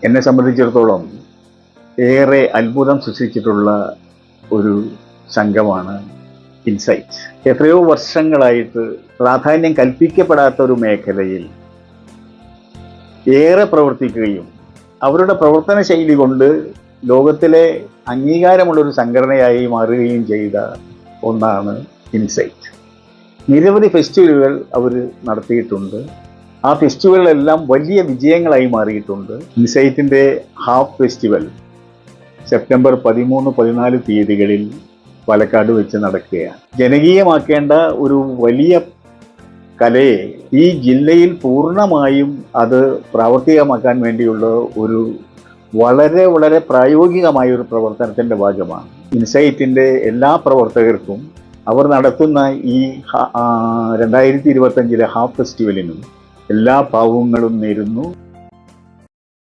എന്നെ സംബന്ധിച്ചിടത്തോളം ഏറെ അത്ഭുതം സൃഷ്ടിച്ചിട്ടുള്ള ഒരു സംഘമാണ് ഇൻസൈറ്റ്. എത്രയോ വർഷങ്ങളായിട്ട് പ്രാധാന്യം കൽപ്പിക്കപ്പെടാത്ത ഒരു മേഖലയിൽ ഏറെ പ്രവർത്തിക്കുകയും അവരുടെ പ്രവർത്തന ശൈലി കൊണ്ട് ലോകത്തിലെ അംഗീകാരമുള്ളൊരു സംഘടനയായി മാറുകയും ചെയ്ത ഒന്നാണ് ഇൻസൈറ്റ്. നിരവധി ഫെസ്റ്റിവലുകൾ അവർ നടത്തിയിട്ടുണ്ട്. ആ ഫെസ്റ്റിവലുകളെല്ലാം വലിയ വിജയങ്ങളായി മാറിയിട്ടുണ്ട്. ഇൻസൈറ്റിൻ്റെ ഹാഫ് ഫെസ്റ്റിവൽ സെപ്റ്റംബർ 13-14 തീയതികളിൽ പാലക്കാട് വെച്ച് നടക്കുകയാണ്. ജനകീയമാക്കേണ്ട ഒരു വലിയ കലയെ ഈ ജില്ലയിൽ പൂർണ്ണമായും അത് പ്രാവർത്തികമാക്കാൻ വേണ്ടിയുള്ള ഒരു വളരെ വളരെ പ്രായോഗികമായ ഒരു പ്രവർത്തനത്തിൻ്റെ ഭാഗമാണ്. ഇൻസൈറ്റിൻ്റെ എല്ലാ പ്രവർത്തകർക്കും അവർ നടത്തുന്ന ഈ 2025 ഹാഫ് ഫെസ്റ്റിവലിനും എല്ലാ ഭാവുകങ്ങളും നേരുന്നു.